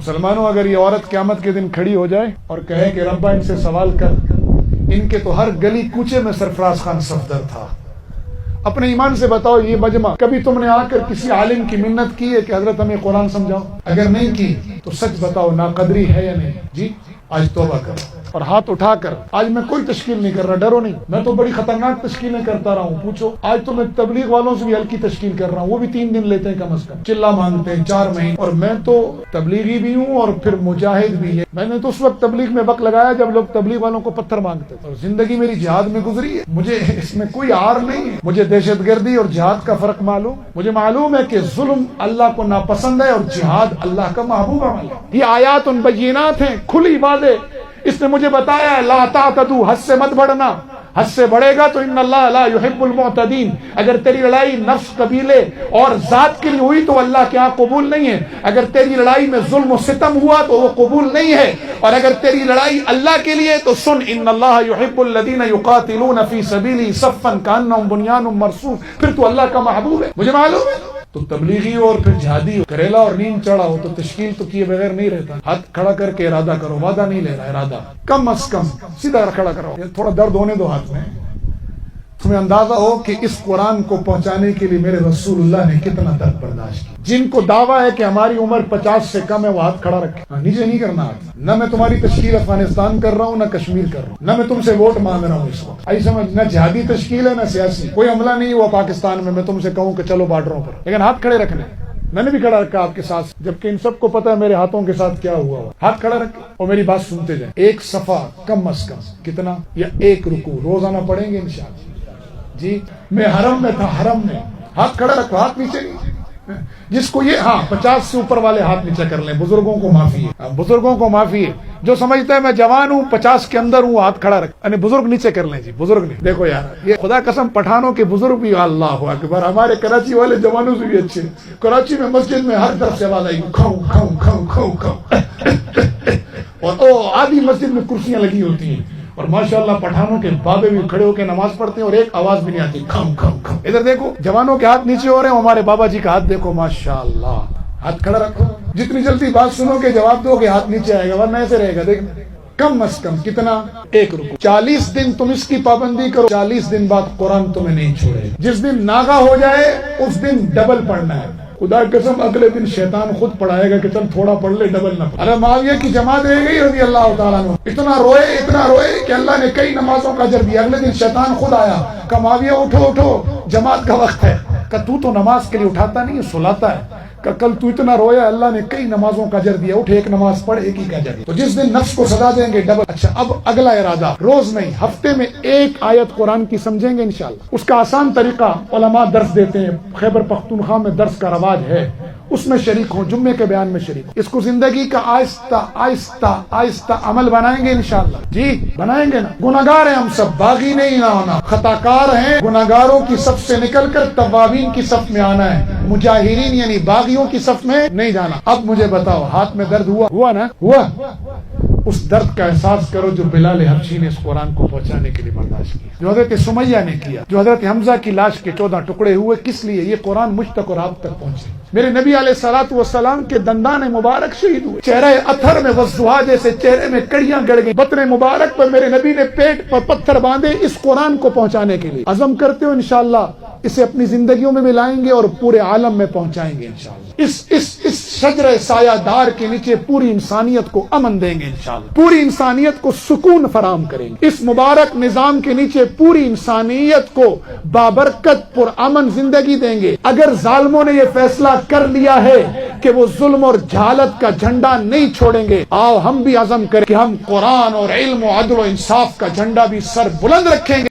مسلمانوں، اگر یہ عورت قیامت کے دن کھڑی ہو جائے اور کہے کہ ربا ان سے سوال کر، ان کے تو ہر گلی کوچے میں سرفراز خان صفدر تھا، اپنے ایمان سے بتاؤ یہ مجمع کبھی تم نے آ کر کسی عالم کی منت کی ہے کہ حضرت ہمیں قرآن سمجھاؤ؟ اگر نہیں کی تو سچ بتاؤ ناقدری ہے یا نہیں؟ جی آج توبہ کرو اور ہاتھ اٹھا کر، آج میں کوئی تشکیل نہیں کر رہا، ڈرو نہیں، میں تو بڑی خطرناک تشکیلیں کرتا رہا ہوں، پوچھو آج تو میں تبلیغ والوں سے بھی ہلکی تشکیل کر رہا ہوں، وہ بھی 3 دن لیتے ہیں کم از کم، چلہ مانگتے ہیں 4 مہینے، اور میں تو تبلیغی بھی ہوں اور پھر مجاہد بھی ہے۔ میں نے تو اس وقت تبلیغ میں وقت لگایا جب لوگ تبلیغ والوں کو پتھر مانگتے تھے، اور زندگی میری جہاد میں گزری ہے، مجھے اس میں کوئی عار نہیں ہے، مجھے دہشت گردی اور جہاد کا فرق معلوم، مجھے معلوم ہے کہ ظلم اللہ کو ناپسند ہے اور جہاد اللہ کا محبوب عمل ہے۔ یہ آیات ان بینات ہیں، کھلی واضح، اس نے مجھے بتایا ہے لا تعتدوا، حد سے مت بڑھنا، حد سے بڑھے گا تو ان اللہ لا يحب المعتدین، اگر تیری لڑائی نفس، قبیلے اور ذات کے لیے ہوئی تو اللہ کے ہاں قبول نہیں ہے، اگر تیری لڑائی میں ظلم و ستم ہوا تو وہ قبول نہیں ہے، اور اگر تیری لڑائی اللہ کے لیے تو سن ان اللہ يحب الذین یقاتلون فی سبیلہ صفا کانہم بنیان مرصوص، پھر تو اللہ کا محبوب ہے۔ مجھے معلوم ہے تو تبلیغی اور پھر جہادی ہو، کریلا اور نیند چڑھا ہو تو تشکیل تو کیے بغیر نہیں رہتا، ہاتھ کھڑا کر کے ارادہ کرو، وعدہ نہیں لے رہا، ارادہ کم از کم سیدھا کھڑا کرو، تھوڑا درد ہونے دو ہاتھ میں، تمہیں اندازہ ہو کہ اس قرآن کو پہنچانے کے لیے میرے رسول اللہ نے کتنا درد برداشت کیا۔ جن کو دعویٰ ہے کہ ہماری عمر 50 سے کم ہے وہ ہاتھ کھڑا رکھے، نیچے نہیں کرنا ہاتھ، نہ میں تمہاری تشکیل افغانستان کر رہا ہوں نہ کشمیر کر رہا ہوں، نہ میں تم سے ووٹ مانگ رہا ہوں اس وقت، ایسا سمجھ، نہ جہادی تشکیل ہے نہ سیاسی، کوئی حملہ نہیں ہوا پاکستان میں تم سے کہوں کہ چلو بارڈروں پر، لیکن ہاتھ کھڑے رکھنے، میں نے بھی کھڑا رکھا آپ کے ساتھ، جبکہ ان سب کو پتا ہے میرے ہاتھوں کے ساتھ کیا ہوا، ہاتھ کھڑا رکھے اور میری بات سنتے جائیں، ایک صفحہ کم از کم کتنا یا ایک رکوع روزانہ پڑھیں گے انشاءاللہ۔ جی میں حرم میں تھا، حرم میں، ہاتھ کھڑا رکھو، ہاتھ نیچے نہیں، جس کو یہ 50 سے اوپر والے ہاتھ نیچے کر لیں، بزرگوں کو معافی ہے، بزرگوں کو معافی ہے، جو سمجھتا ہے میں جوان ہوں 50 کے اندر ہوں ہاتھ کھڑا رکھ، یعنی بزرگ نیچے کر لیں، جی بزرگ نہیں، دیکھو یار یہ خدا قسم پٹھانوں کے بزرگ بھی اللہ اکبر، ہمارے کراچی والے جوانوں سے بھی اچھے، کراچی میں مسجد میں ہر طرف سے آواز آئی کھاؤ کھاؤ کھاؤ کھاؤ کھاؤ، اور آدھی مسجد میں کرسیاں لگی ہوتی ہیں، اور ماشاءاللہ پٹھانوں کے بابے بھی کھڑے ہو کے نماز پڑھتے ہیں اور ایک آواز بھی نہیں آتی، کھم کھم کھم۔ ادھر دیکھو جوانوں کے ہاتھ نیچے ہو رہے ہیں، ہمارے بابا جی کا ہاتھ دیکھو ماشاءاللہ، ہاتھ کھڑا رکھو، جتنی جلدی بات سنو گے جواب دو گے ہاتھ نیچے آئے گا، ورنہ ایسے رہے گا، دیکھ کم از کم کتنا ایک رکوع، 40 دن تم اس کی پابندی کرو، 40 دن بعد قرآن تمہیں نہیں چھوڑے، جس دن ناغا ہو جائے اس دن ڈبل پڑھنا ہے، خدا قسم اگلے دن شیطان خود پڑھائے گا کہ چل تھوڑا پڑھ لے ڈبل نہ پڑھ۔ معاویہ کی جماعت رہ گئی رضی اللہ تعالیٰ عنہ، اتنا روئے کہ اللہ نے کئی نمازوں کا اجر دیا، اگلے دن شیطان خود آیا کہ معاویہ اٹھو اٹھو جماعت کا وقت ہے، کہ تو نماز کے لیے اٹھاتا نہیں سلاتا ہے، کہ کل تو اتنا رویا اللہ نے کئی نمازوں کا اجر دیا، اٹھ ایک نماز پڑھ ایک ہی کا اجر دیا، تو جس دن نفس کو سزا دیں گے ڈبل۔ اچھا اب اگلا ارادہ، روز نہیں ہفتے میں ایک آیت قرآن کی سمجھیں گے انشاءاللہ، اس کا آسان طریقہ علماء درس دیتے ہیں، خیبر پختونخوا میں درس کا رواج ہے، اس میں شریک ہوں، جمعے کے بیان میں شریک ہوں، اس کو زندگی کا آہستہ آہستہ آہستہ عمل بنائیں گے انشاءاللہ، جی بنائیں گے نا۔ گناہگار ہیں ہم سب، باغی نہیں نہ ہونا، خطاکار ہیں، گناہگاروں کی صف سے نکل کر توابین کی صف میں آنا ہے، مجاہرین یعنی باغیوں کی صف میں نہیں جانا۔ اب مجھے بتاؤ ہاتھ میں درد ہوا نا؟ ہوا؟ اس درد کا احساس کرو جو بلال حبشی نے اس قرآن کو پہنچانے کے لیے برداشت کیا، جو حضرت سمیہ نے کیا، جو حضرت حمزہ کی لاش کے 14 ٹکڑے ہوئے، کس لیے؟ یہ قرآن مجھ تک اور آپ تک پہنچے۔ میرے نبی علیہ الصلوۃ والسلام کے دندان مبارک شہید ہوئے، چہرہ اطہر میں وضحا جیسے چہرے میں کڑیاں گڑ گئی، بطن مبارک پر میرے نبی نے پیٹ پر پتھر باندھے اس قرآن کو پہنچانے کے لیے۔ عزم کرتے ہو انشاءاللہ اسے اپنی زندگیوں میں ملائیں گے اور پورے عالم میں پہنچائیں گے انشاءاللہ۔ اس شجرہ سایہ دار کے نیچے پوری انسانیت کو امن دیں گے انشاءاللہ، پوری انسانیت کو سکون فراہم کریں گے، اس مبارک نظام کے نیچے پوری انسانیت کو بابرکت پر امن زندگی دیں گے۔ اگر ظالموں نے یہ فیصلہ کر لیا ہے کہ وہ ظلم اور جہالت کا جھنڈا نہیں چھوڑیں گے، آؤ ہم بھی عزم کریں کہ ہم قرآن اور علم و عدل و انصاف کا جھنڈا بھی سر بلند رکھیں گے۔